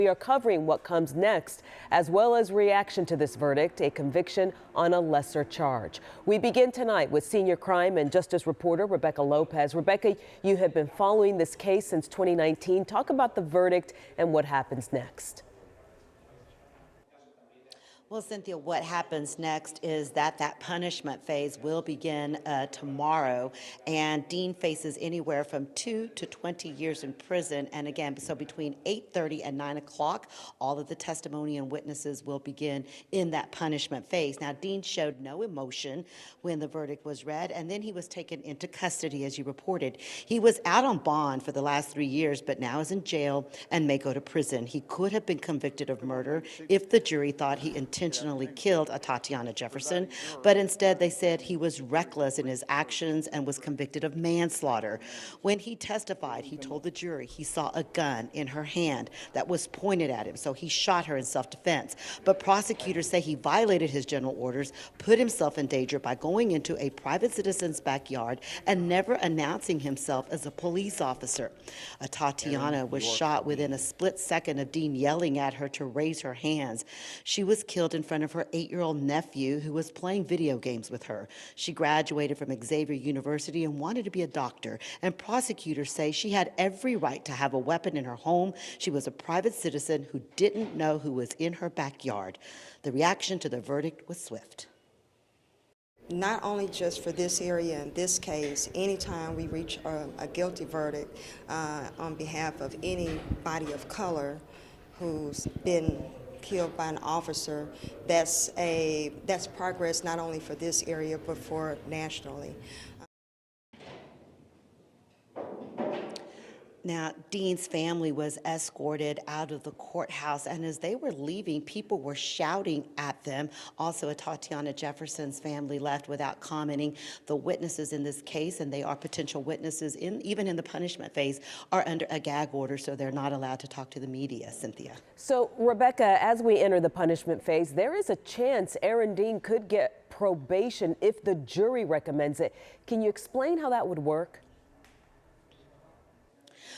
We are covering what comes next, as well as reaction to this verdict, a conviction on a lesser charge. We begin tonight with senior crime and justice reporter Rebecca Lopez. Rebecca, you have been following this case since 2019. Talk about the verdict and what happens next. Well, Cynthia, what happens next is that punishment phase will begin tomorrow, and Dean faces anywhere from 2 to 20 years in prison. And again, so between 8:30 and 9 o'clock, all of the testimony and witnesses will begin in that punishment phase. Now, Dean showed no emotion when the verdict was read, and then he was taken into custody, as you reported. He was out on bond for the last 3 years, but now is in jail and may go to prison. He could have been convicted of murder if the jury thought he intentionally killed Atatiana Jefferson, but instead they said he was reckless in his actions and was convicted of manslaughter. When he testified, he told the jury he saw a gun in her hand that was pointed at him, so he shot her in self-defense. But prosecutors say he violated his general orders, put himself in danger by going into a private citizen's backyard and never announcing himself as a police officer. Atatiana was shot within a split second of Dean yelling at her to raise her hands. She was killed in front of her 8-year-old nephew who was playing video games with her. She graduated from Xavier University and wanted to be a doctor, and prosecutors say she had every right to have a weapon in her home. She was a private citizen who didn't know who was in her backyard. The reaction to the verdict was swift. Not only just for this area and this case, anytime we reach a guilty verdict on behalf of anybody of color who's been killed by an officer, that's progress not only for this area but for nationally. Now, Dean's family was escorted out of the courthouse, and as they were leaving, people were shouting at them. Also, Atatiana Jefferson's family left without commenting. The witnesses in this case, and they are potential witnesses, even in the punishment phase, are under a gag order, so they're not allowed to talk to the media, Cynthia. So, Rebecca, as we enter the punishment phase, there is a chance Aaron Dean could get probation if the jury recommends it. Can you explain how that would work?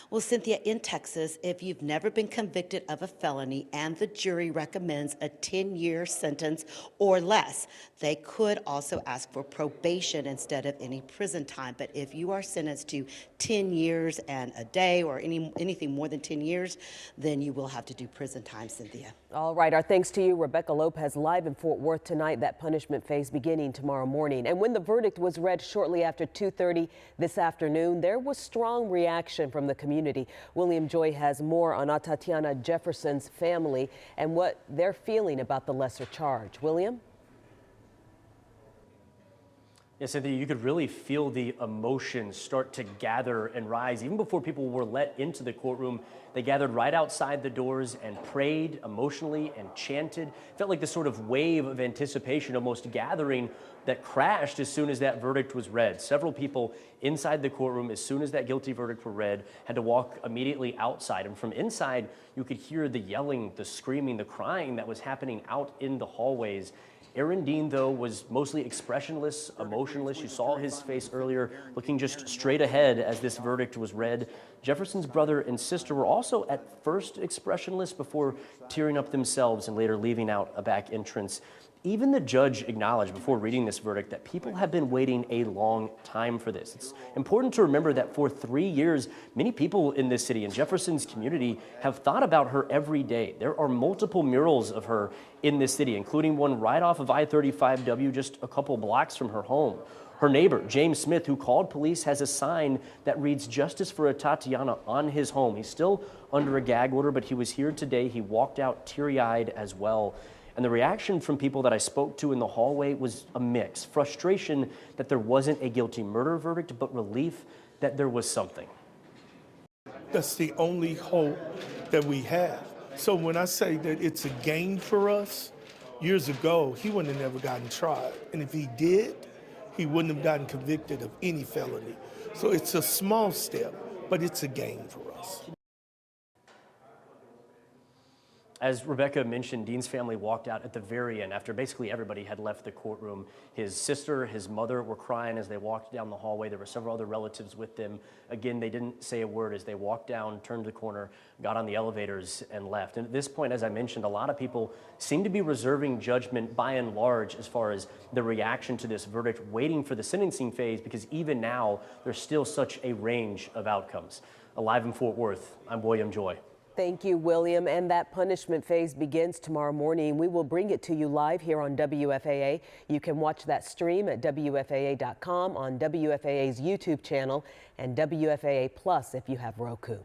Well, Cynthia, in Texas, if you've never been convicted of a felony and the jury recommends a 10-year sentence or less, they could also ask for probation instead of any prison time. But if you are sentenced to 10 years and a day or anything more than 10 years, then you will have to do prison time, Cynthia. All right, our thanks to you, Rebecca Lopez, live in Fort Worth tonight. That punishment phase beginning tomorrow morning. And when the verdict was read shortly after 2:30 this afternoon, there was strong reaction from the community. William Joy has more on Atatiana Jefferson's family and what they're feeling about the lesser charge. William? Yes, Cynthia, you could really feel the emotions start to gather and rise. Even before people were let into the courtroom, they gathered right outside the doors and prayed emotionally and chanted. It felt like this sort of wave of anticipation almost gathering that crashed as soon as that verdict was read. Several people inside the courtroom, as soon as that guilty verdict were read, had to walk immediately outside. And from inside, you could hear the yelling, the screaming, the crying that was happening out in the hallways. Aaron Dean, though, was mostly expressionless, emotionless. You saw his face earlier, looking just straight ahead as this verdict was read. Jefferson's brother and sister were also at first expressionless before tearing up themselves and later leaving out a back entrance. Even the judge acknowledged before reading this verdict that people have been waiting a long time for this. It's important to remember that for 3 years, many people in this city and Jefferson's community have thought about her every day. There are multiple murals of her in this city, including one right off of I-35W just a couple blocks from her home. Her neighbor, James Smith, who called police, has a sign that reads "Justice for Atatiana" on his home. He's still under a gag order, but he was here today. He walked out teary-eyed as well. And the reaction from people that I spoke to in the hallway was a mix. Frustration that there wasn't a guilty murder verdict, but relief that there was something. That's the only hope that we have. So when I say that it's a gain for us, years ago, he wouldn't have never gotten tried. And if he did, he wouldn't have gotten convicted of any felony. So it's a small step, but it's a gain for us. As Rebecca mentioned, Dean's family walked out at the very end after basically everybody had left the courtroom. His sister, his mother were crying as they walked down the hallway. There were several other relatives with them. Again, they didn't say a word as they walked down, turned the corner, got on the elevators, and left. And at this point, as I mentioned, a lot of people seem to be reserving judgment by and large as far as the reaction to this verdict, waiting for the sentencing phase, because even now, there's still such a range of outcomes. Live in Fort Worth, I'm William Joy. Thank you, William. And that punishment phase begins tomorrow morning. We will bring it to you live here on WFAA. You can watch that stream at WFAA.com, on WFAA's YouTube channel, and WFAA Plus if you have Roku.